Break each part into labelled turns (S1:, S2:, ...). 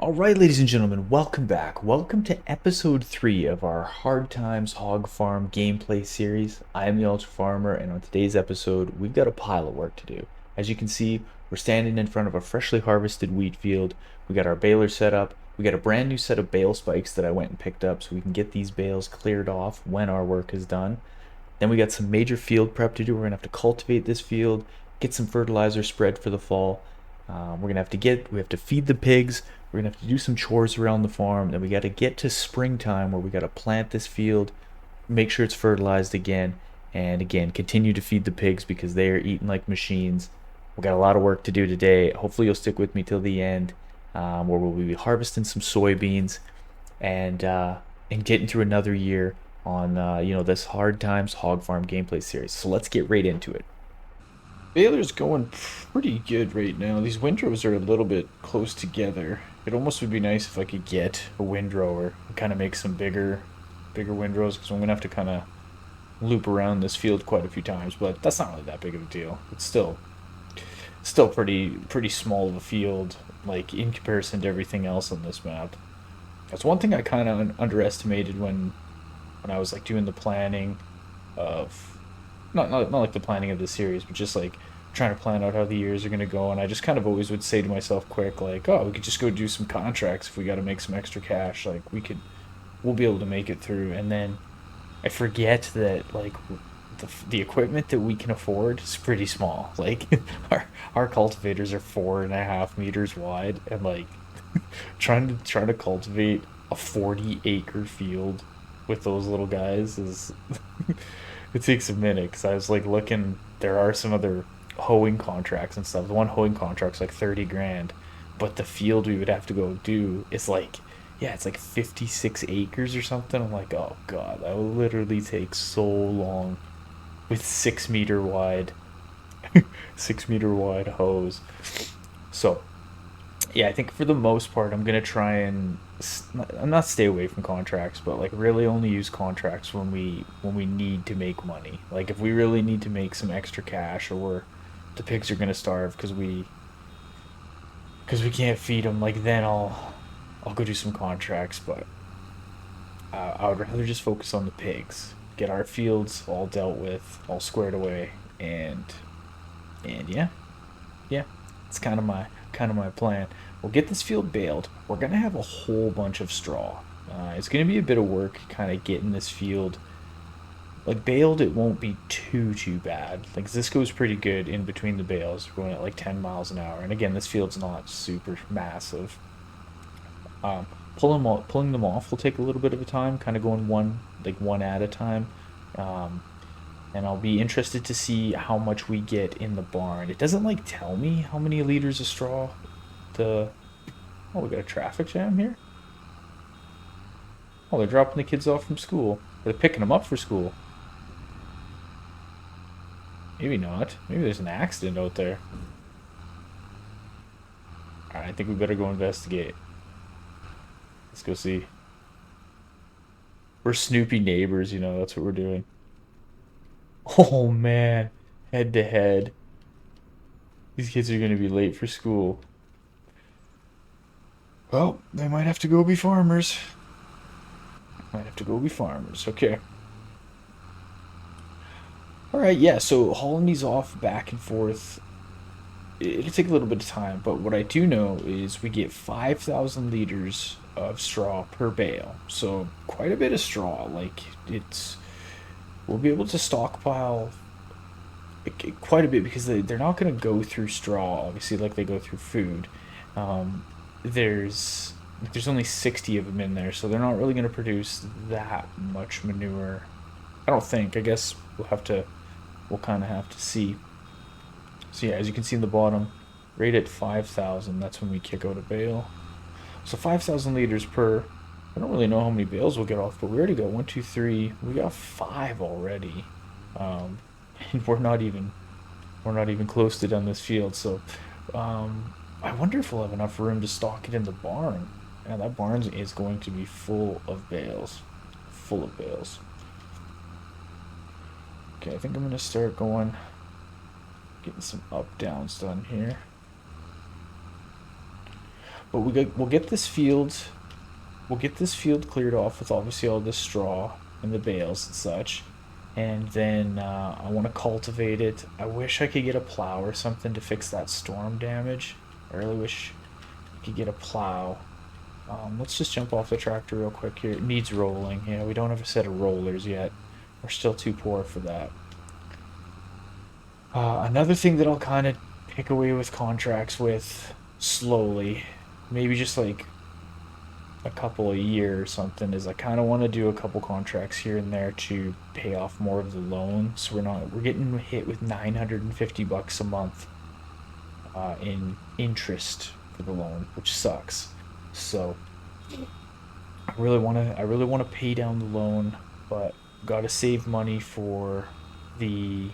S1: Alright, ladies and gentlemen, welcome back. Welcome to episode 3 of our Hard Times Hog Farm gameplay series. I am the Ultra Farmer, and on today's episode, we've got a pile of work to do. As you can see, we're standing in front of a freshly harvested wheat field. We got our baler set up. We got a brand new set of bale spikes that I went and picked up so we can get these bales cleared off when our work is done. Then we got some major field prep to do. We're gonna have to cultivate this field, get some fertilizer spread for the fall. We have to feed the pigs. We're gonna have to do some chores around the farm. Then we got to get to springtime where we got to plant this field, make sure it's fertilized again, and again continue to feed the pigs because they are eating like machines. We got a lot of work to do today. Hopefully you'll stick with me till the end, where we'll be harvesting some soybeans and getting through another year on this Hard Times Hog Farm gameplay series. So let's get right into it. Baylor's going pretty good right now. These windrows are a little bit close together. It almost would be nice if I could get a windrower and kind of make some bigger windrows because I'm gonna have to kind of loop around this field quite a few times. But that's not really that big of a deal. It's still pretty small of a field, like in comparison to everything else on this map. That's one thing I kind of underestimated when I was like doing the planning of not like the planning of the series, but just like trying to plan out how the years are gonna go. And I just kind of always would say to myself, quick, like, oh, we could just go do some contracts if we got to make some extra cash. Like we'll be able to make it through. And then I forget that like the equipment that we can afford is pretty small. Like our cultivators are 4.5 meters wide, and like trying to cultivate a 40-acre field with those little guys is it takes a minute because I was like looking. There are some other hoeing contracts and stuff. The one hoeing contract's like 30 grand, but the field we would have to go do is like, yeah, it's like 56 acres or something. I'm like, oh god, that will literally take so long with 6 meter wide, 6 meter wide hose. So yeah, I think for the most part, I'm gonna try and I'm not stay away from contracts, but like really only use contracts when we need to make money. Like if we really need to make some extra cash, or the pigs are gonna starve because we can't feed them. Like then I'll go do some contracts, but I would rather just focus on the pigs, get our fields all dealt with, all squared away, and yeah, it's kind of my plan. We'll get this field baled. We're gonna have a whole bunch of straw. It's gonna be a bit of work, kind of getting this field like baled. It won't be too bad. Like this goes pretty good in between the bales. We're going at like 10 miles an hour. And again, this field's not super massive. Pulling them off will take a little bit of a time, kind of going one at a time. Um, and I'll be interested to see how much we get in the barn. It doesn't like tell me how many liters of straw the oh, we got a traffic jam here. Oh, they're dropping the kids off from school. They're picking them up for school. Maybe not. Maybe there's an accident out there. Alright, I think we better go investigate. Let's go see. We're Snoopy neighbors, that's what we're doing. Oh man, head to head. These kids are gonna be late for school. Well, they might have to go be farmers. Might have to go be farmers. Okay. All right. Yeah. So hauling these off back and forth, it'll take a little bit of time. But what I do know is we get 5,000 liters of straw per bale. So quite a bit of straw. Like we'll be able to stockpile quite a bit because they're not going to go through straw obviously like they go through food. Um, there's only 60 of them in there, so they're not really going to produce that much manure. I don't think. I guess we'll kind of have to see. So yeah, as you can see in the bottom, right at 5,000, that's when we kick out a bale. So 5,000 liters per. I don't really know how many bales we'll get off, but we already got one, two, three. We got five already, um, and we're not even close to done this field. So I wonder if we'll have enough room to stock it in the barn. And that barn is going to be full of bales. Full of bales. Okay, I think I'm going to start getting some up downs done here. But we'll get this field. We'll get this field cleared off with obviously all the straw and the bales and such. And then I want to cultivate it. I wish I could get a plow or something to fix that storm damage. I really wish I could get a plow. Let's just jump off the tractor real quick here. It needs rolling. Yeah, we don't have a set of rollers yet. We're still too poor for that. Another thing that I'll kind of pick away with contracts with slowly, maybe just like a couple a year or something, is I kind of want to do a couple contracts here and there to pay off more of the loan, so we're getting hit with 950 bucks a month in interest for the loan, which sucks. So I really want to pay down the loan, but got to save money for the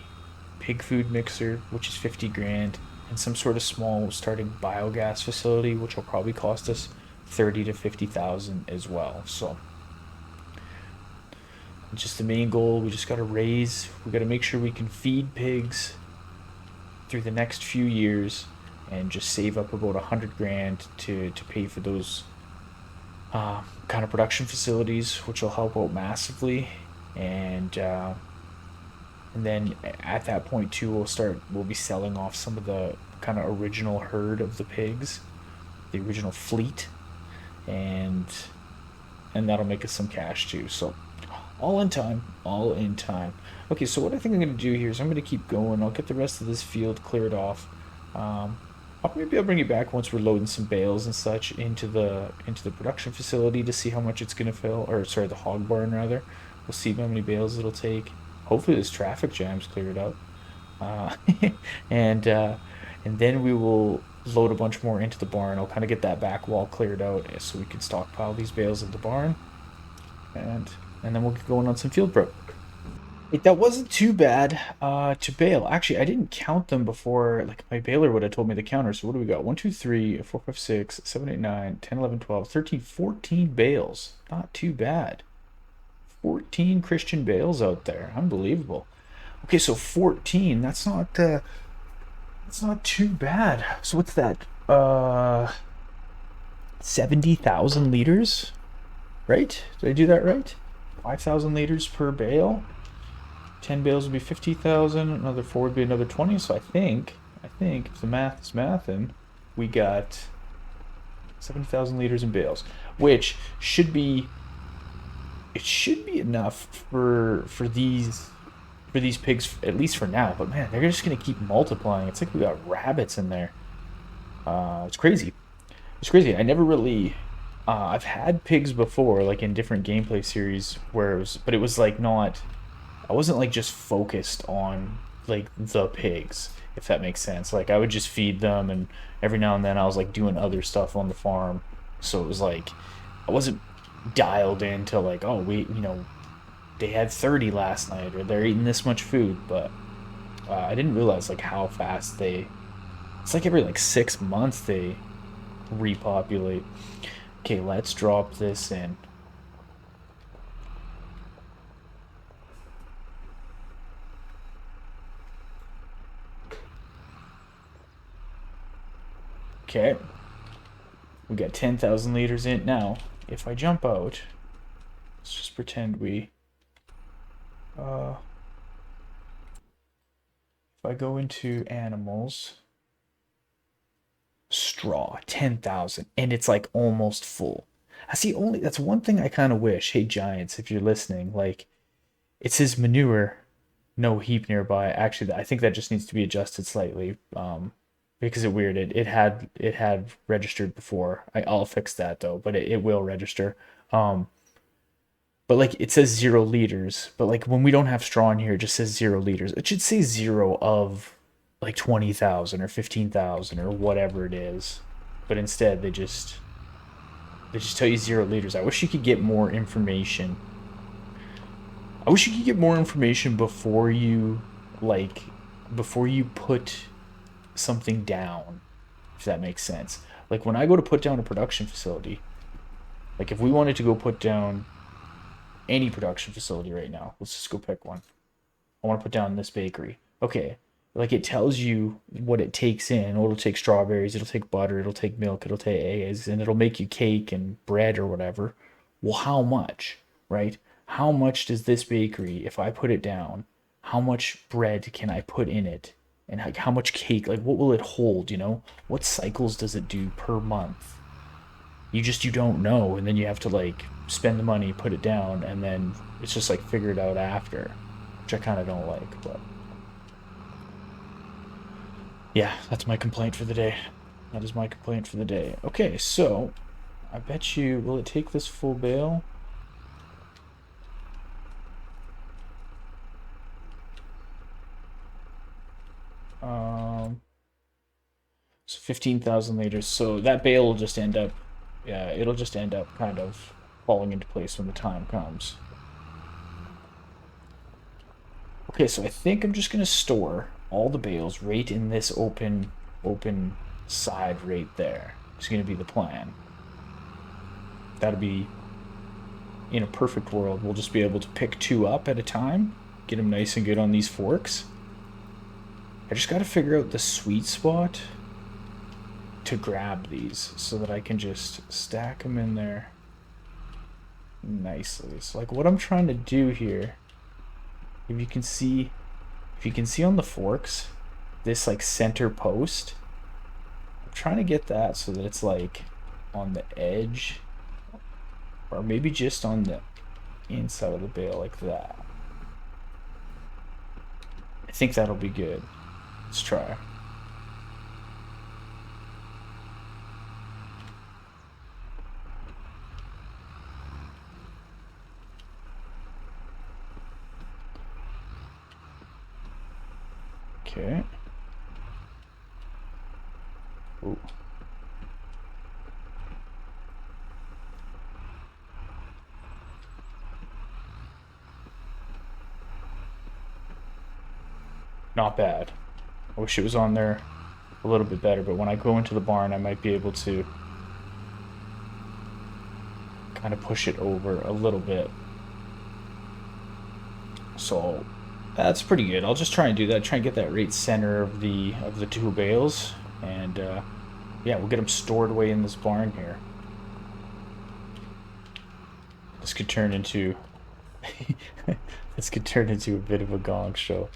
S1: pig food mixer, which is 50 grand, and some sort of small starting biogas facility, which will probably cost us 30 to 50,000 as well. So just the main goal, we just got to we got to make sure we can feed pigs through the next few years and just save up about 100 grand to pay for those kind of production facilities, which will help out massively. And then at that point too, we'll be selling off some of the kind of original herd of the pigs, the original fleet, and that'll make us some cash too. So all in time, all in time. Okay, so what I think I'm going to do here is I'm going to keep going. I'll get the rest of this field cleared off. Maybe I'll bring you back once we're loading some bales and such into the production facility to see how much it's going to fill, or sorry, the hog barn rather. We'll see how many bales it'll take. Hopefully this traffic jam's cleared up, and then we will load a bunch more into the barn. I'll kind of get that back wall cleared out so we can stockpile these bales in the barn, and then we'll get going on some field prep. That wasn't too bad to bale. Actually, I didn't count them before. Like, my baler would have told me the counter. So what do we got? 1, 2, 3, 4, 5, 6, 7, 8, 9, 10, 11, 12, 13, 14 bales. Not too bad. 14 Christian bales out there. Unbelievable. Okay, so 14. That's not too bad. So what's that? 70,000 liters, right? Did I do that right? 5,000 liters per bale. 10 bales would be 50,000. Another 4 would be another 20. So I think if the math is mathin', we got 7,000 liters in bales, which should be enough for these pigs, at least for now. But man, they're just gonna keep multiplying. It's like we got rabbits in there. It's crazy. It's crazy. I never really. I've had pigs before, like in different gameplay series, but it was like not. I wasn't like just focused on like the pigs, if that makes sense. Like I would just feed them, and every now and then I was like doing other stuff on the farm. So it was like I wasn't dialed into like, oh, they had 30 last night, or they're eating this much food. But I didn't realize like how fast it's like every like 6 months they repopulate. Okay, let's drop this in. Okay, we got 10,000 liters in. Now if I jump out, let's just pretend if I go into animals, straw, 10,000, and it's like almost full. That's one thing I kind of wish. Hey Giants, if you're listening, like, it says manure, no heap nearby. Actually, I think that just needs to be adjusted slightly, because it had registered before. I'll fix that though, but it will register. But like it says 0 liters, but like when we don't have straw in here, it just says 0 liters. It should say 0 of like 20,000 or 15,000 or whatever it is. But instead they just tell you 0 liters. I wish you could get more information. I wish you could get more information before you put something down, if that makes sense. Like when I go to put down a production facility, like if we wanted to go put down any production facility right now, let's just go pick one. I want to put down this bakery. Okay, like it tells you what it takes in. It'll take strawberries, it'll take butter, it'll take milk, it'll take eggs, and it'll make you cake and bread or whatever. Well, how much, right? How much does this bakery, if I put it down, how much bread can I put in it? And like how much cake, like what will it hold, you know? What cycles does it do per month? You don't know, and then you have to like spend the money, put it down, and then it's just like figure it out after, which I kind of don't like, but yeah, that's my complaint for the day. That is my complaint for the day. Okay, so I bet you, will it take this full bale? So 15,000 liters. So that bale will just end up, yeah, it'll just end up kind of falling into place when the time comes. Okay, so I think I'm just gonna store all the bales right in this open side right there. It's gonna be the plan. That'll be, in a perfect world, we'll just be able to pick two up at a time, get them nice and good on these forks. I just gotta figure out the sweet spot to grab these so that I can just stack them in there nicely. So like what I'm trying to do here, if you can see on the forks, this like center post, I'm trying to get that so that it's like on the edge, or maybe just on the inside of the bale like that. I think that'll be good. Let's try. Okay. Ooh. Not bad. I wish it was on there a little bit better, but when I go into the barn, I might be able to kind of push it over a little bit. So that's pretty good. I'll just try and do that. Try and get that right center of the two bales, and yeah, we'll get them stored away in this barn here. This could turn into this could turn into a bit of a gong show.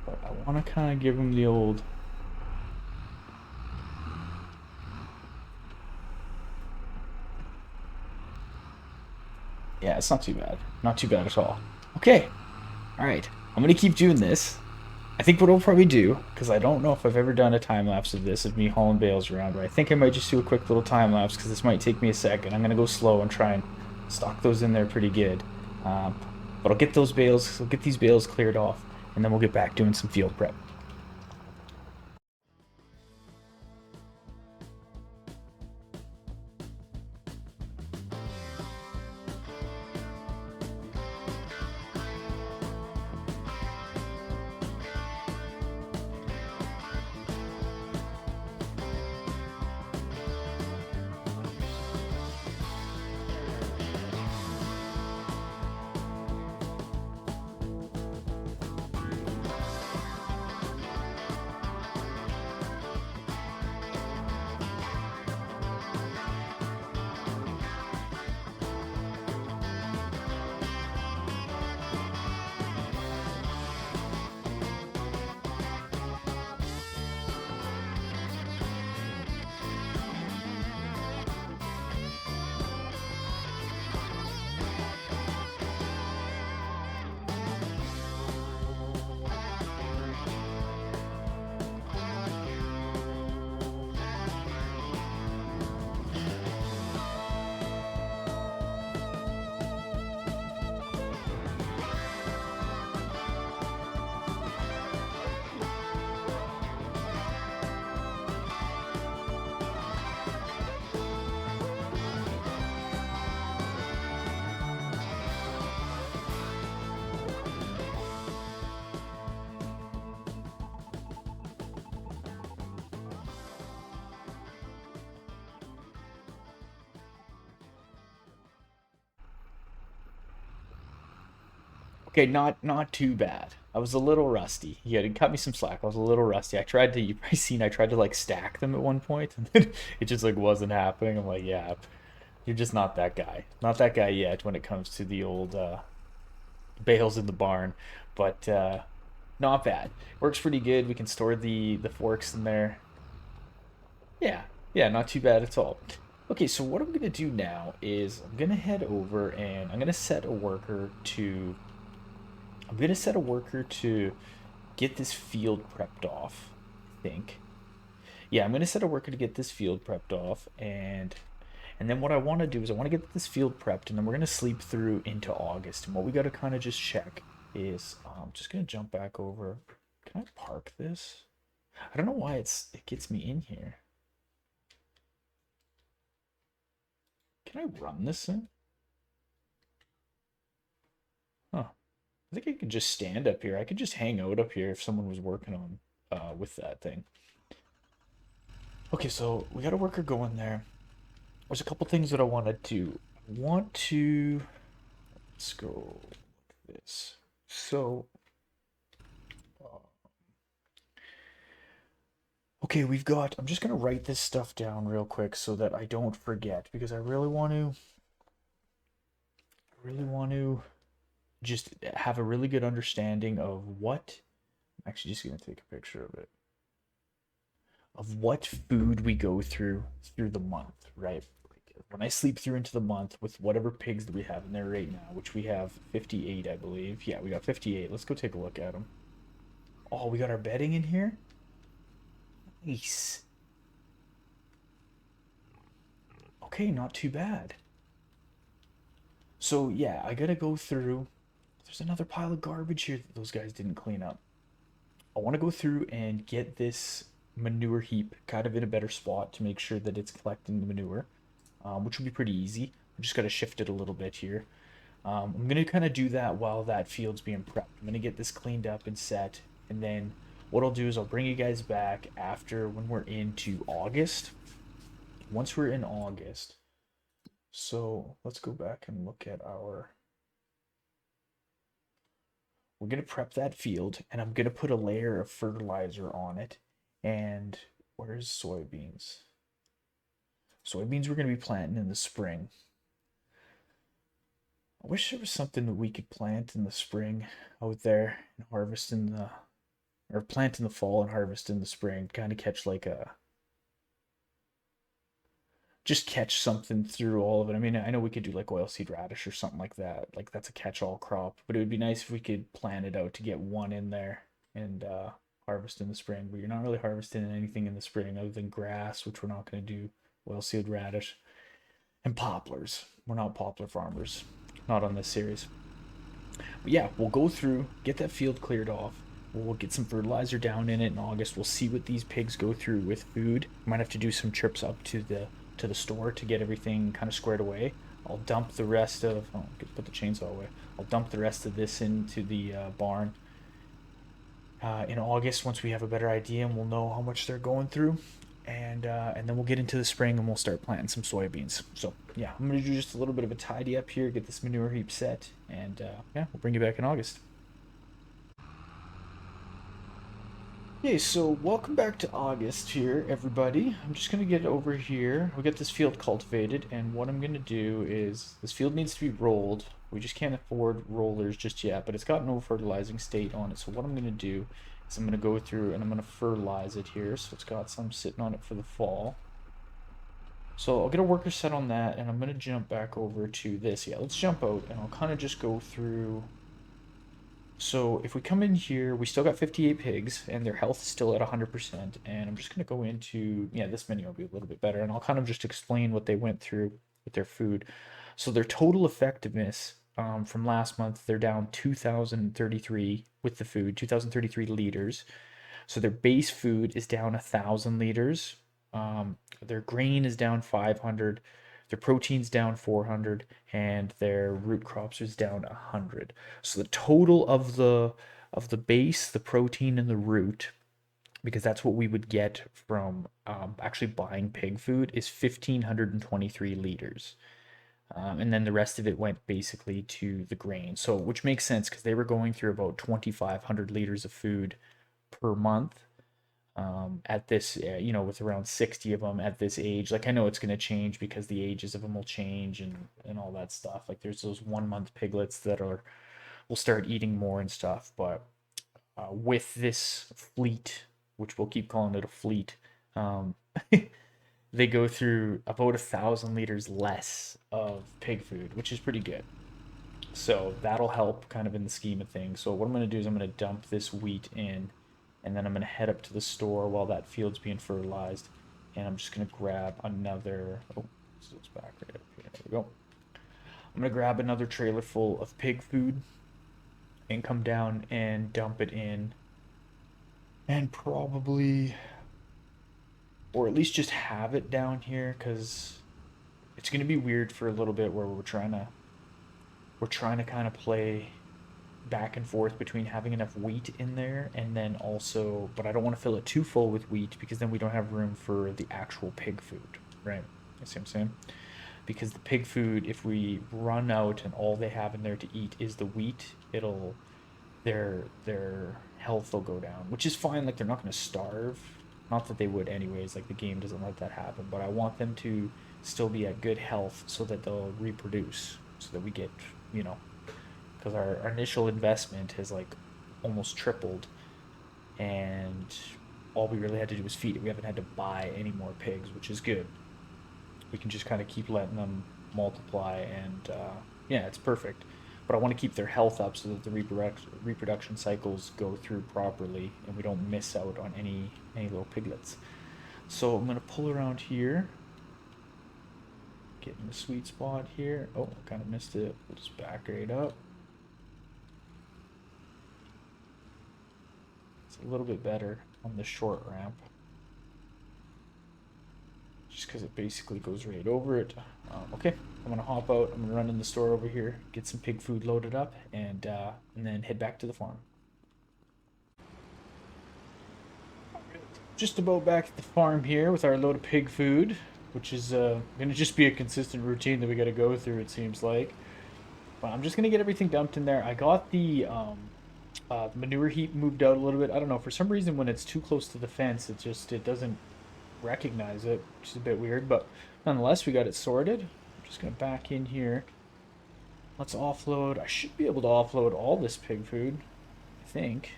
S1: But I want to kind of give them the old. Yeah, it's not too bad. Not too bad at all. Okay. All right. I'm going to keep doing this. I think what I'll probably do, because I don't know if I've ever done a time lapse of this, of me hauling bales around, but I think I might just do a quick little time lapse because this might take me a second. I'm going to go slow and try and stock those in there pretty good. But I'll get these bales cleared off, and then we'll get back doing some field prep. Okay, not too bad. I was a little rusty. He had cut me some slack. I was a little rusty. I tried to, you probably seen, I tried to like stack them at one point, and then it just like wasn't happening. I'm like, yeah, you're just not that guy. Not that guy yet when it comes to the old bales in the barn. But not bad. Works pretty good. We can store the forks in there. Yeah, yeah, not too bad at all. Okay, so what I'm gonna do now is I'm gonna head over and I'm gonna set a worker to get this field prepped off, I think. Yeah, I'm gonna set a worker to get this field prepped off, and then what I want to do is I want to get this field prepped, and then we're gonna sleep through into August. And what we got to kind of just check is, just gonna jump back over. Can I park this? I don't know why it gets me in here. Can I run this in? Huh. I think I could just stand up here. I could just hang out up here if someone was working on with that thing. Okay, so we got a worker going there. There's a couple things that I want to do. I want to let's go like this. So okay, we've got I'm just gonna write this stuff down real quick so that I don't forget because I really want to just have a really good understanding of what I'm actually just gonna take a picture of it. Of what food we go through the month, right? Like when I sleep through into the month with whatever pigs that we have in there right now, which we have 58, I believe. Yeah, we got 58. Let's go take a look at them. Oh, we got our bedding in here. Nice. Okay, not too bad. So yeah, I gotta go through. There's another pile of garbage here that those guys didn't clean up. I want to go through and get this manure heap kind of in a better spot to make sure that it's collecting the manure, which will be pretty easy. I just got to shift it a little bit here. I'm going to kind of do that while that field's being prepped. I'm going to get this cleaned up and set, and then what I'll do is I'll bring you guys back after when we're into August. Once we're in August, so let's go back and look at our. We're going to prep that field, and I'm going to put a layer of fertilizer on it. And where's soybeans? Soybeans we're going to be planting in the spring. I wish there was something that we could plant in the spring out there and harvest in the, or plant in the fall and harvest in the spring. Kind of catch like a, just catch something through all of it. I mean, I know we could do like oilseed radish or something like that. Like that's a catch-all crop, but it would be nice if we could plan it out to get one in there and harvest in the spring. But you're not really harvesting anything in the spring other than grass, which we're not going to do. Oilseed radish and poplars. We're not poplar farmers, not on this series. But yeah, we'll go through, get that field cleared off. We'll get some fertilizer down in it in August. We'll see what these pigs go through with food. Might have to do some trips up to the store to get everything kind of squared away. I'll dump the rest of. Oh, put the chainsaw away. I'll dump the rest of this into the barn in August once we have a better idea and we'll know how much they're going through. And then we'll get into the spring and we'll start planting some soybeans. So yeah, I'm gonna do just a little bit of a tidy up here, get this manure heap set, and yeah, we'll bring you back in August. Okay, so welcome back to August here, everybody. I'm just gonna get over here. We got this field cultivated, and what I'm gonna do is this field needs to be rolled. We just can't afford rollers just yet, but it's got no fertilizing state on it. So what I'm gonna do is I'm gonna go through and I'm gonna fertilize it here. So it's got some sitting on it for the fall. So I'll get a worker set on that, and I'm gonna jump back over to this. Yeah, let's jump out, and I'll kind of just go through. So if we come in here, we still got 58 pigs and their health is still at 100%. And I'm just going to go into, yeah, this menu will be a little bit better. And I'll kind of just explain what they went through with their food. So their total effectiveness from last month, they're down 2,033 with the food, 2,033 liters. So their base food is down 1,000 liters. Their grain is down 500. Their protein's down 400, and their root crops is down 100. So the total of the base, the protein, and the root, because that's what we would get from actually buying pig food, is 1,523 liters. And then the rest of it went basically to the grain. So, which makes sense because they were going through about 2,500 liters of food per month at this, with around 60 of them at this age. Like, I know it's going to change because the ages of them will change and all that stuff. Like, there's those 1 month piglets that will start eating more and stuff. But with this fleet, which we'll keep calling it a fleet, um, they go through about 1,000 liters less of pig food, which is pretty good. So that'll help kind of in the scheme of things. So what I'm going to do is I'm going to dump this wheat in, and then I'm going to head up to the store while that field's being fertilized. And I'm just going to grab another, oh, this is back right up here. There we go. I'm going to grab another trailer full of pig food and come down and dump it in. And probably, or at least just have it down here, because it's going to be weird for a little bit where we're trying to kind of play back and forth between having enough wheat in there and then also, but I don't want to fill it too full with wheat because then we don't have room for the actual pig food, right? You see what I'm saying? Because the pig food, if we run out and all they have in there to eat is the wheat, it'll their health will go down, which is fine. Like, they're not going to starve, not that they would anyways. Like, the game doesn't let that happen, but I want them to still be at good health so that they'll reproduce, so that we get, you know, because our initial investment has like almost tripled, and all we really had to do was feed it. We haven't had to buy any more pigs, which is good. We can just kind of keep letting them multiply, and yeah, it's perfect. But I want to keep their health up so that the reproduction cycles go through properly, and we don't miss out on any little piglets. So I'm gonna pull around here, get in the sweet spot here. Oh, I kind of missed it. We'll just back right up. It's a little bit better on the short ramp, just because it basically goes right over it. Okay, I'm gonna hop out. I'm gonna run in the store over here, get some pig food loaded up, and then head back to the farm. Just about back at the farm here with our load of pig food, which is gonna just be a consistent routine that we got to go through. It seems like, but I'm just gonna get everything dumped in there. I got the manure heap moved out a little bit. I don't know, for some reason when it's too close to the fence, it doesn't recognize it, which is a bit weird, but nonetheless, we got it sorted. I'm just gonna back in here. Let's offload. I should be able to offload all this pig food, I think.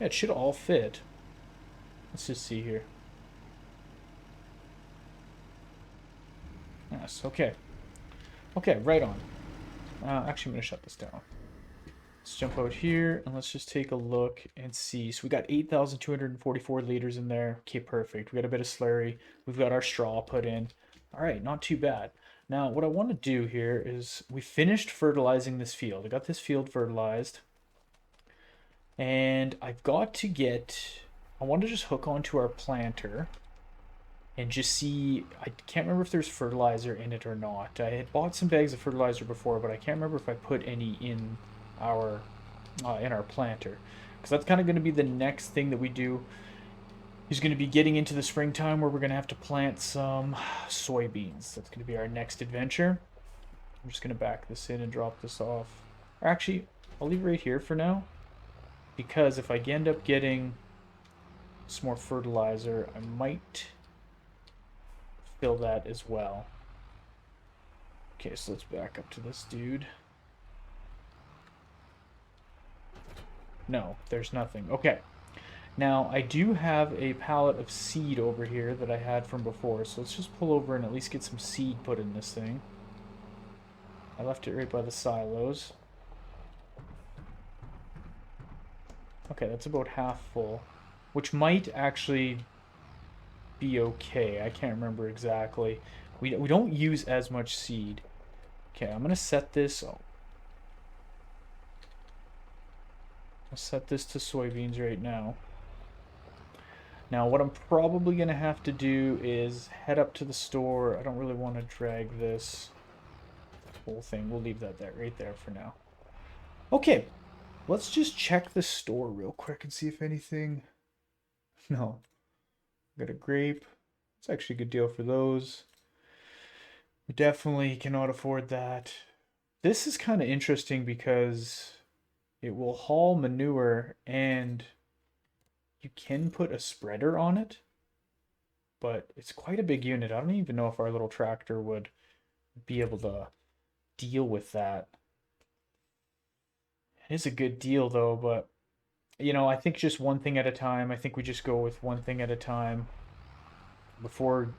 S1: Yeah, it should all fit. Let's just see here. Yes, okay. Okay, right on. Actually, I'm gonna shut this down. Let's jump out here and let's just take a look and see. So we got 8,244 liters in there. Okay, perfect. We got a bit of slurry. We've got our straw put in. All right, not too bad. Now, what I want to do here is we finished fertilizing this field. I got this field fertilized. And I've got to get, I want to just hook onto our planter and just see. I can't remember if there's fertilizer in it or not. I had bought some bags of fertilizer before, but I can't remember if I put any our in our planter, because that's kind of going to be the next thing that we do. Is going to be getting into the springtime where we're going to have to plant some soybeans. That's going to be our next adventure. I'm just going to back this in and drop this off. Or actually, I'll leave it right here for now, because if I end up getting some more fertilizer, I might fill that as well. Okay, so let's back up to this dude. No, there's nothing. Okay. Now, I do have a pallet of seed over here that I had from before, so let's just pull over and at least get some seed put in this thing. I left it right by the silos. Okay, that's about half full, which might actually be okay. I can't remember exactly. We don't use as much seed. Okay, I'm gonna set this. Oh, I'll set this to soybeans right now. Now, what I'm probably gonna have to do is head up to the store. I don't really want to drag this whole thing. We'll leave that right there for now. Okay, let's just check the store real quick and see if anything. No, got a grape. It's actually a good deal for those. We definitely cannot afford that. This is kind of interesting because it will haul manure and you can put a spreader on it, but it's quite a big unit. I don't even know if our little tractor would be able to deal with that. It is a good deal though, but I think just one thing at a time. I think we just go with one thing at a time before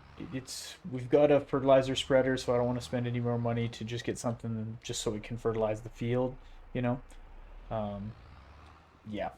S1: we've got a fertilizer spreader, so I don't want to spend any more money to just get something just so we can fertilize the field, you know. Um, yeah.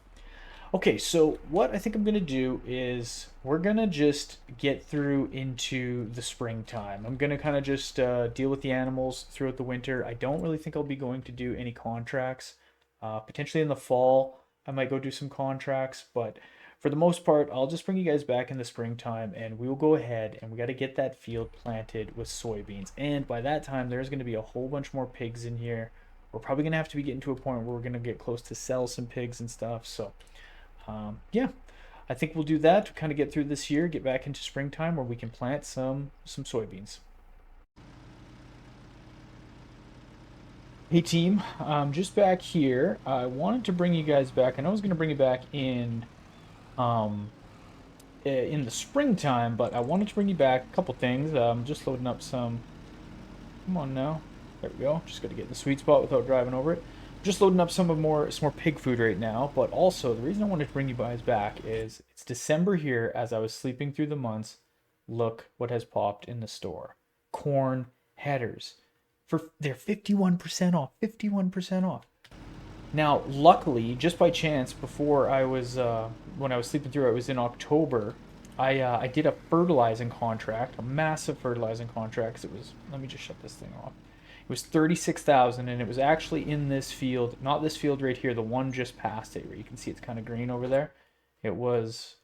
S1: Okay, so what I think I'm gonna do is we're gonna just get through into the springtime. I'm gonna kind of just deal with the animals throughout the winter. I don't really think I'll be going to do any contracts. Potentially in the fall, I might go do some contracts, but for the most part, I'll just bring you guys back in the springtime, and we will go ahead and we got to get that field planted with soybeans. And by that time, there's going to be a whole bunch more pigs in here. We're probably gonna have to be getting to a point where we're gonna get close to sell some pigs and stuff. So yeah, I think we'll do that to kind of get through this year, get back into springtime where we can plant some soybeans. Hey team, just back here. I wanted to bring you guys back. I know I was going to bring you back um, in the springtime, but I wanted to bring you back a couple things. Just loading up some. Come on now. There we go. Just got to get in the sweet spot without driving over it. Just loading up some more pig food right now. But also the reason I wanted to bring you guys back is it's December here. As I was sleeping through the months, look what has popped in the store: corn headers. They're 51% off. 51% off. Now, luckily, just by chance, before I was when I was sleeping through, it was in October. I did a fertilizing contract, a massive fertilizing contract. 'Cause it was, let me just shut this thing off. It was 36,000, and it was actually in this field, not this field right here, the one just past it, where you can see it's kind of green over there. It was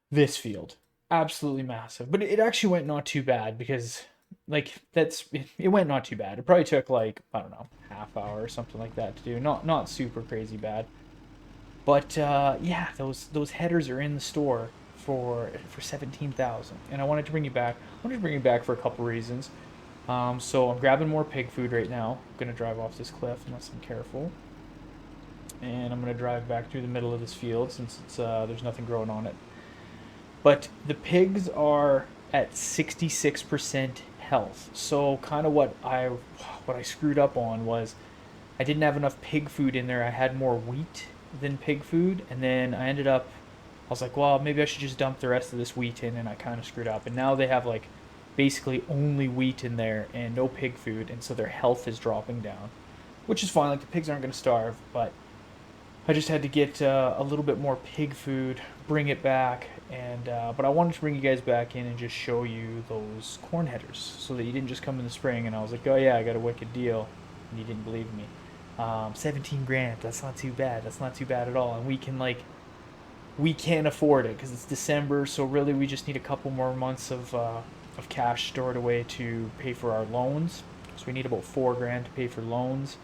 S1: this field, absolutely massive, but it actually went not too bad because it went not too bad. It probably took like, I don't know, half hour or something like that to do. Not super crazy bad. But yeah, those headers are in the store for 17,000, and I wanted to bring you back. I wanted to bring you back for a couple reasons. So I'm grabbing more pig food right now. I'm gonna drive off this cliff unless I'm careful, and I'm gonna drive back through the middle of this field since there's nothing growing on it. But the pigs are at 66% health. So kind of what I screwed up on was I didn't have enough pig food in there. I had more wheat than pig food, and then I was like, well, maybe I should just dump the rest of this wheat in, and I kind of screwed up. And now they have like basically only wheat in there and no pig food, and so their health is dropping down, which is fine. Like the pigs aren't going to starve, but I just had to get a little bit more pig food, bring it back, and but I wanted to bring you guys back in and just show you those corn headers, so that you didn't just come in the spring and I was like, oh yeah, I got a wicked deal, and you didn't believe me. 17 grand. That's not too bad. That's not too bad at all, and we can't afford it because it's December, so really we just need a couple more months of cash stored away to pay for our loans. So we need about 4 grand to pay for loans.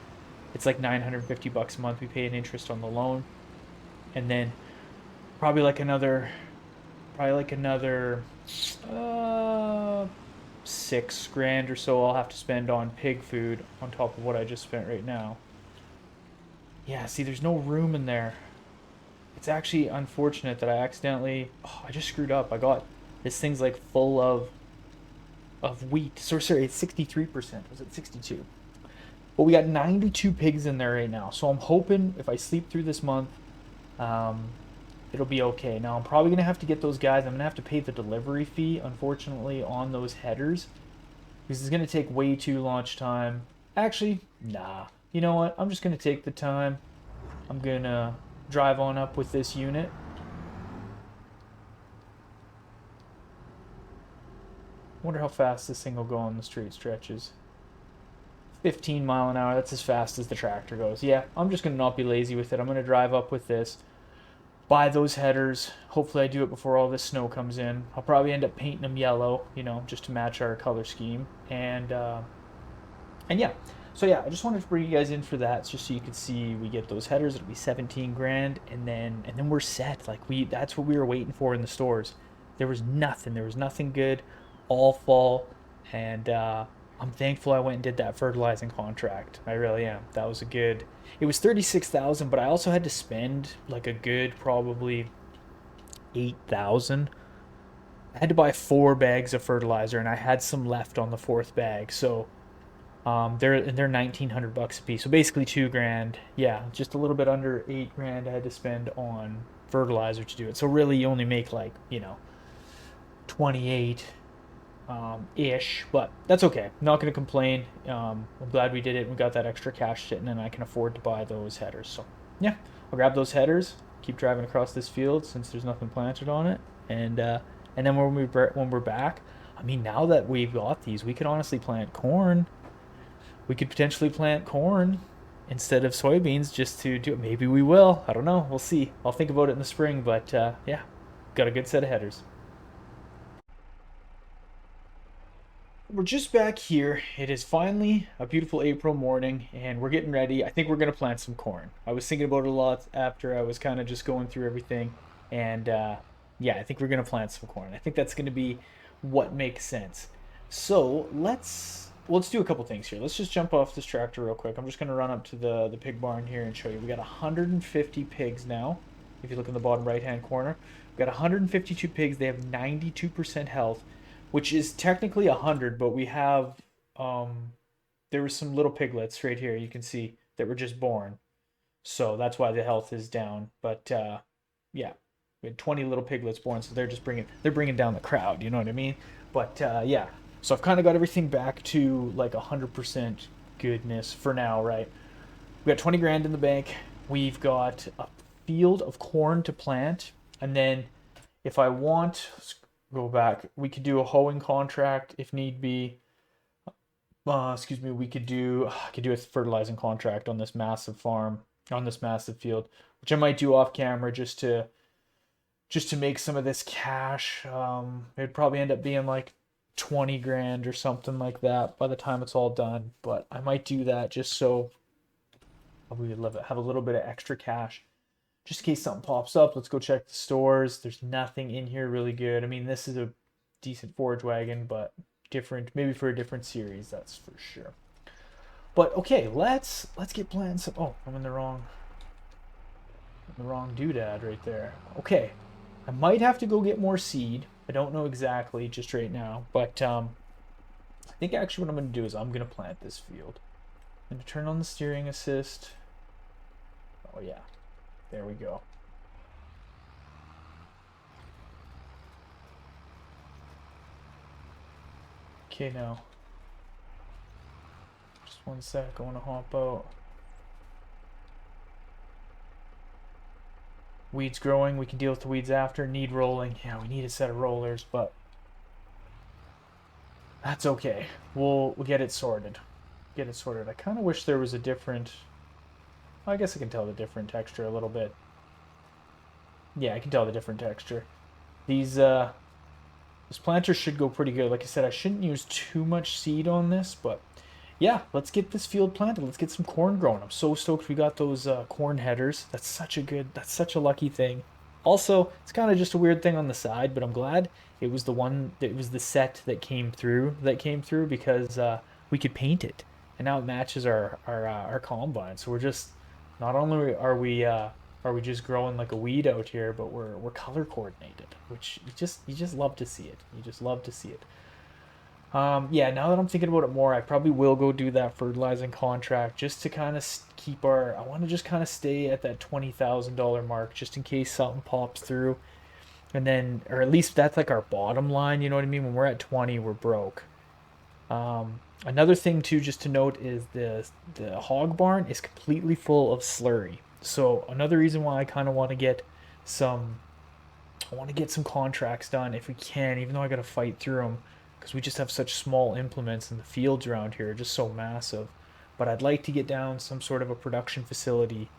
S1: It's like 950 bucks a month we pay in interest on the loan, and then probably like another uh 6 grand or so I'll have to spend on pig food on top of what I just spent right now. Yeah, see, there's no room in there. It's actually unfortunate that I just screwed up. I got this thing's like full of wheat. So sorry, it's 63%. Was it 62? But we got 92 pigs in there right now. So I'm hoping if I sleep through this month, um, it'll be okay. Now I'm probably gonna have to get those guys. I'm gonna have to pay the delivery fee, unfortunately, on those headers because it's gonna take way too much time. Actually, nah. You know what? I'm just gonna take the time. I'm gonna drive on up with this unit. Wonder how fast this thing will go on the straight stretches. 15 mile an hour. That's as fast as the tractor goes. Yeah, I'm just gonna not be lazy with it. I'm gonna drive up with this, buy those headers. Hopefully I do it before all this snow comes in. I'll probably end up painting them yellow, just to match our color scheme. And yeah, so yeah, I just wanted to bring you guys in for that, just so you could see we get those headers. It'll be 17 grand, and then we're set. Like that's what we were waiting for in the stores. There was nothing. There was nothing good all fall, And I'm thankful I went and did that fertilizing contract. I really am. That was a good. It was 36,000, but I also had to spend like a good probably 8,000. I had to buy 4 bags of fertilizer, and I had some left on the fourth bag. So they're 1,900 bucks a piece. So basically 2 grand. Yeah, just a little bit under 8 grand I had to spend on fertilizer to do it. So really, you only make like 28 ish, but that's okay. Not going to complain. I'm glad we did it. We got that extra cash sitting, and I can afford to buy those headers. So yeah, I'll grab those headers. Keep driving across this field since there's nothing planted on it, and then when we're back, I mean, now that we've got these, we could honestly plant corn. We could potentially plant corn instead of soybeans just to do it. Maybe we will. I don't know. We'll see. I'll think about it in the spring, but yeah, got a good set of headers. We're just back here. It is finally a beautiful April morning, and we're getting ready. I think we're gonna plant some corn. I was thinking about it a lot after I was kind of just going through everything, and yeah, I think we're gonna plant some corn. I think that's gonna be what makes sense. So let's do a couple things here. Let's just jump off this tractor real quick. I'm just gonna run up to the pig barn here and show you. We got 150 pigs now. If you look in the bottom right hand corner, we got 152 pigs. They have 92% health, which is technically 100, but we have there were some little piglets right here you can see that were just born, so that's why the health is down. But yeah, we had 20 little piglets born, so they're bringing down the crowd, you know what I mean? But yeah, so I've kind of got everything back to like 100% goodness for now, right? We got 20 grand in the bank. We've got a field of corn to plant, and then if I want, go back, we could do a hoeing contract if need be. Excuse me, we could do I could do a fertilizing contract on this massive farm, on this massive field, which I might do off camera just to make some of this cash. It'd probably end up being like 20 grand or something like that by the time it's all done. But I might do that just so we would have a little bit of extra cash just in case something pops up. Let's go check the stores. There's nothing in here really good. I mean, this is a decent forage wagon, but different, maybe for a different series, that's for sure. But okay, let's get planting some. Oh, I'm in the wrong doodad right there. Okay, I might have to go get more seed. I don't know exactly just right now, but I think actually what I'm going to do is I'm going to plant this field. I'm going to turn on the steering assist. Oh yeah, there we go. Okay, now. Just one sec, I want to hop out. Weeds growing, we can deal with the weeds after. Need rolling. Yeah, we need a set of rollers, but that's okay. We'll get it sorted. Get it sorted. I kind of wish there was a different. I guess I can tell the different texture a little bit. Yeah, I can tell the different texture. These this planter should go pretty good. Like I said, I shouldn't use too much seed on this, but yeah, let's get this field planted. Let's get some corn growing. I'm so stoked we got those corn headers. That's such a lucky thing. Also, it's kind of just a weird thing on the side, but I'm glad it was the set that came through because we could paint it, and now it matches our combine. So we're just not only are we just growing like a weed out here, but we're color coordinated, which you just love to see it. You just love to see it. Yeah, now that I'm thinking about it more, I probably will go do that fertilizing contract just to kind of keep our. I want to just kind of stay at that $20,000 mark just in case something pops through. And then, or at least that's like our bottom line, you know what I mean? When we're at 20, we're broke. Another thing too, just to note, is the hog barn is completely full of slurry. So another reason why I kind of want to get some I want to get some contracts done if we can, even though I got to fight through them because we just have such small implements and the fields around here are just so massive. But I'd like to get down some sort of a production facility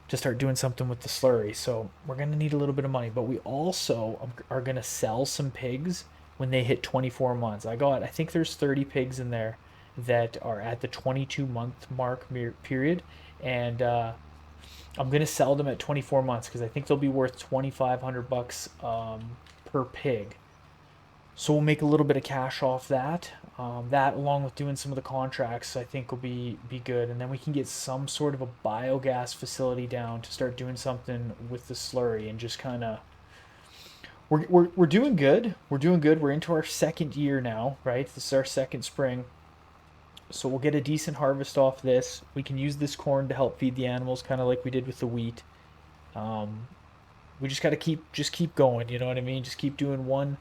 S1: to start doing something with the slurry. So we're going to need a little bit of money, but we also are going to sell some pigs when they hit 24 months. I think there's 30 pigs in there that are at the 22-month mark period, and I'm gonna sell them at 24 months because I think they'll be worth 2,500 bucks per pig. So we'll make a little bit of cash off that.
S2: That, along with doing some of the contracts, I think will be good, and then we can get some sort of a biogas facility down to start doing something with the slurry and just kind of we're doing good. We're doing good. We're into our second year now, right? This is our second spring. So we'll get a decent harvest off this. We can use this corn to help feed the animals, kind of like we did with the wheat. Um, we just got to keep going. You know what I mean? Just keep doing one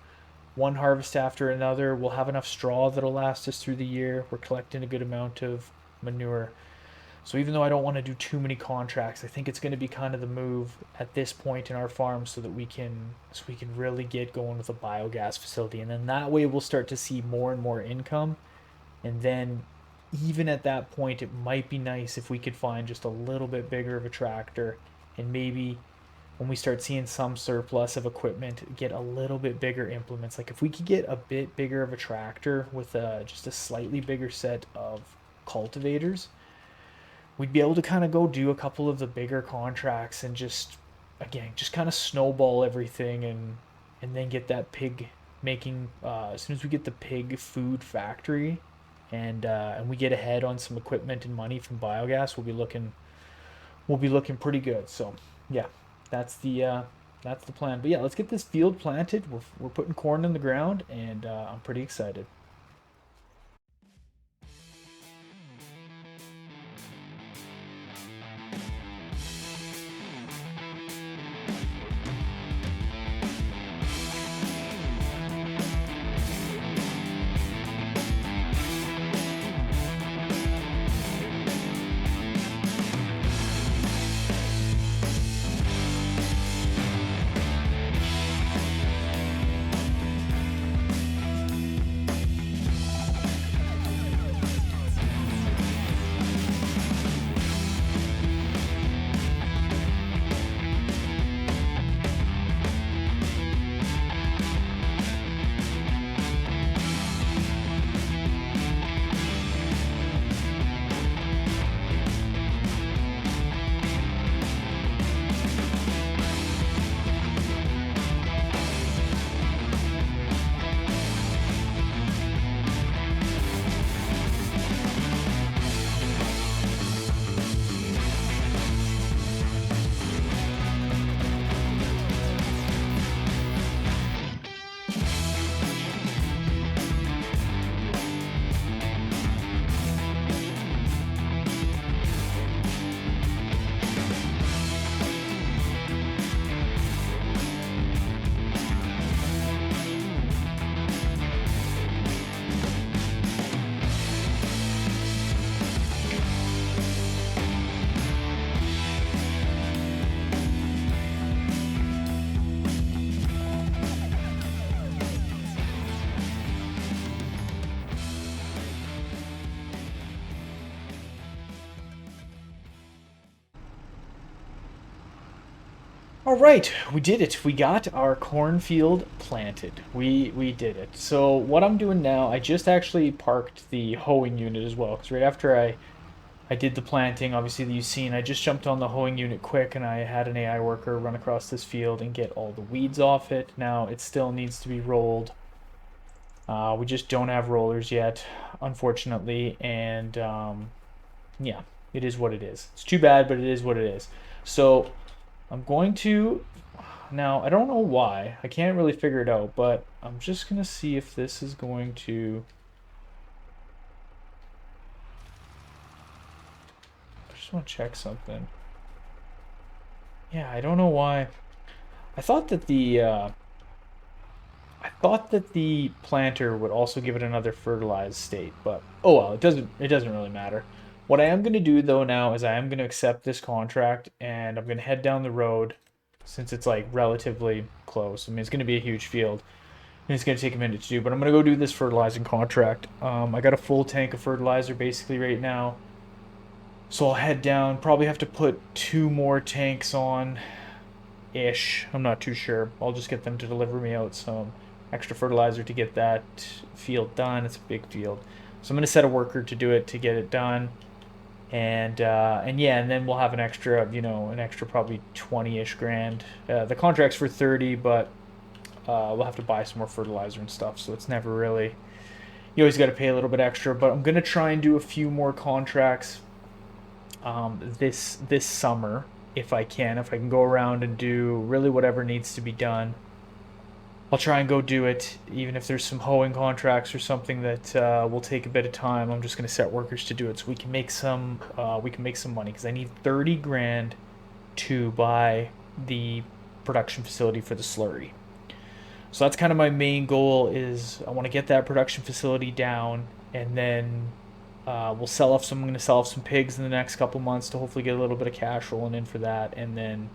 S2: harvest after another. We'll have enough straw that'll last us through the year. We're collecting a good amount of manure. So even though I don't want to do too many contracts, I think it's going to be kind of the move at this point in our farm so we can really get going with a biogas facility, and then that way we'll start to see more and more income. And then even at that point, it might be nice if we could find just a little bit bigger of a tractor, and maybe when we start seeing some surplus of equipment, get a little bit bigger implements. Like if we could get a bit bigger of a tractor with just a slightly bigger set of cultivators, we'd be able to kind of go do a couple of the bigger contracts and just again just kind of snowball everything and then get that pig making as soon as we get the pig food factory and we get ahead on some equipment and money from biogas, we'll be looking pretty good. So yeah, that's that's the plan. But yeah, let's get this field planted. We're putting corn in the ground, and I'm pretty excited. All right, we did it. We got our cornfield planted. We did it. So what I'm doing now, I just actually parked the hoeing unit as well, because right after I did the planting, obviously that you've seen, I just jumped on the hoeing unit quick, and I had an AI worker run across this field and get all the weeds off it. Now it still needs to be rolled. We just don't have rollers yet, unfortunately, and yeah, it is what it is. It's too bad, but it is what it is. So I'm going to now. I don't know why. I can't really figure it out, but I'm just gonna see if this is going to. I just want to check something. Yeah, I don't know why. I thought that the planter would also give it another fertilized state, but oh well, it doesn't really matter. What I am going to do though now is I am going to accept this contract and I'm going to head down the road since it's like relatively close. I mean, it's going to be a huge field and it's going to take a minute to do, but I'm going to go do this fertilizing contract. I got a full tank of fertilizer basically right now. So I'll head down, probably have to put two more tanks on ish. I'm not too sure. I'll just get them to deliver me out some extra fertilizer to get that field done. It's a big field. So I'm going to set a worker to do it to get it done. And yeah, and then we'll have an extra, an extra probably 20-ish grand. The contract's for 30, but we'll have to buy some more fertilizer and stuff. So you always got to pay a little bit extra. But I'm gonna try and do a few more contracts this summer if I can. If I can go around and do really whatever needs to be done, I'll try and go do it. Even if there's some hoeing contracts or something that will take a bit of time, I'm just gonna set workers to do it so we can make some money because I need 30 grand to buy the production facility for the slurry. So that's kind of my main goal is I want to get that production facility down, and then we'll sell off some. I'm going to sell off some pigs in the next couple months to hopefully get a little bit of cash rolling in for that, and then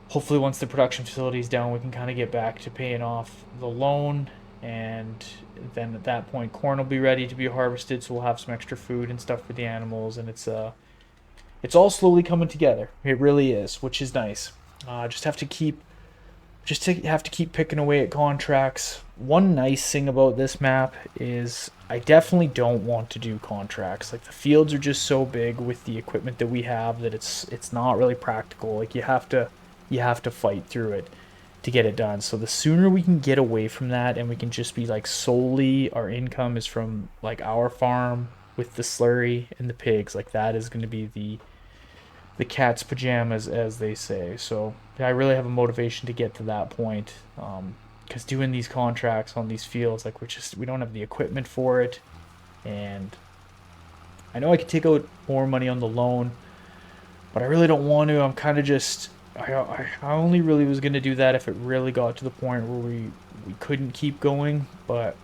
S2: hopefully once the production facility is down, we can kind of get back to paying off the loan, and then at that point, corn will be ready to be harvested, so we'll have some extra food and stuff for the animals, and it's all slowly coming together. It really is, which is nice. Just have to keep picking away at contracts. One nice thing about this map is I definitely don't want to do contracts. Like the fields are just so big with the equipment that we have that it's not really practical. Like you have to fight through it to get it done. So the sooner we can get away from that and we can just be like solely our income is from like our farm with the slurry and the pigs, like that is going to be the cat's pajamas, as they say. So I really have a motivation to get to that point. Because doing these contracts on these fields, like we don't have the equipment for it, and I know I could take out more money on the loan, but I really don't want to. I'm kind of just I only really was gonna do that if it really got to the point where we couldn't keep going, but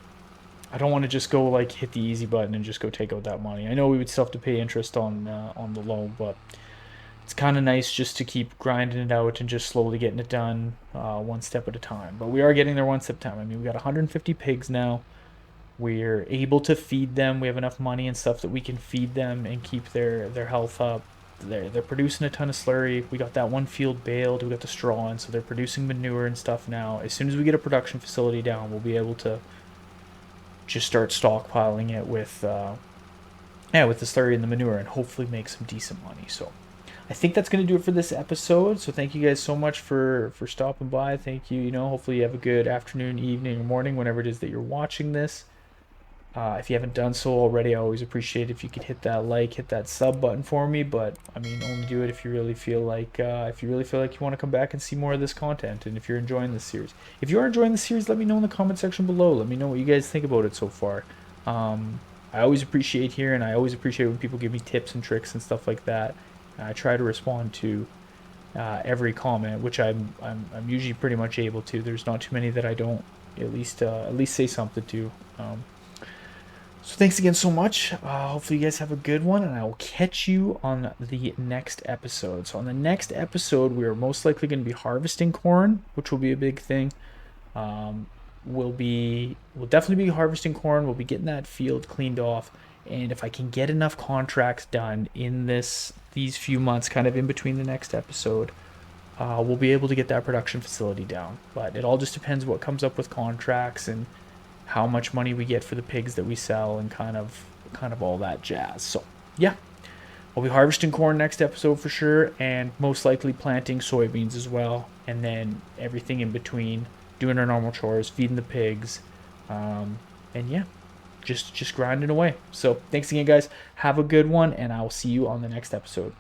S2: I don't want to just go like hit the easy button and just go take out that money. I know we would still have to pay interest on the loan, but it's kind of nice just to keep grinding it out and just slowly getting it done one step at a time. But we are getting there one step at a time. I mean, we got 150 pigs now. We're able to feed them. We have enough money and stuff that we can feed them and keep their health up. They're producing a ton of slurry. We got that one field baled. We got the straw in, so they're producing manure and stuff now. As soon as we get a production facility down, we'll be able to just start stockpiling it with with the slurry and the manure and hopefully make some decent money. So I think that's going to do it for this episode. So thank you guys so much for stopping by. Thank you. Hopefully you have a good afternoon, evening, or morning, whenever it is that you're watching this. If you haven't done so already, I always appreciate if you could hit that sub button for me. But I mean, only do it if you really feel like you want to come back and see more of this content, and if you're enjoying this series. If you are enjoying the series, let me know in the comment section below. Let me know what you guys think about it so far. I always appreciate hearing. I always appreciate when people give me tips and tricks and stuff like that. I try to respond to every comment, which I'm usually pretty much able to. There's not too many that I don't at least say something to. So thanks again so much. Hopefully you guys have a good one, and I will catch you on the next episode. So on the next episode, we are most likely going to be harvesting corn, which will be a big thing. We'll definitely be harvesting corn. We'll be getting that field cleaned off, and if I can get enough contracts done in these few months, kind of in between the next episode, we'll be able to get that production facility down. But it all just depends what comes up with contracts and how much money we get for the pigs that we sell and kind of all that jazz. So yeah, we'll be harvesting corn next episode for sure, and most likely planting soybeans as well, and then everything in between, doing our normal chores, feeding the pigs, and yeah, just grinding away. So thanks again, guys. Have a good one, and I will see you on the next episode.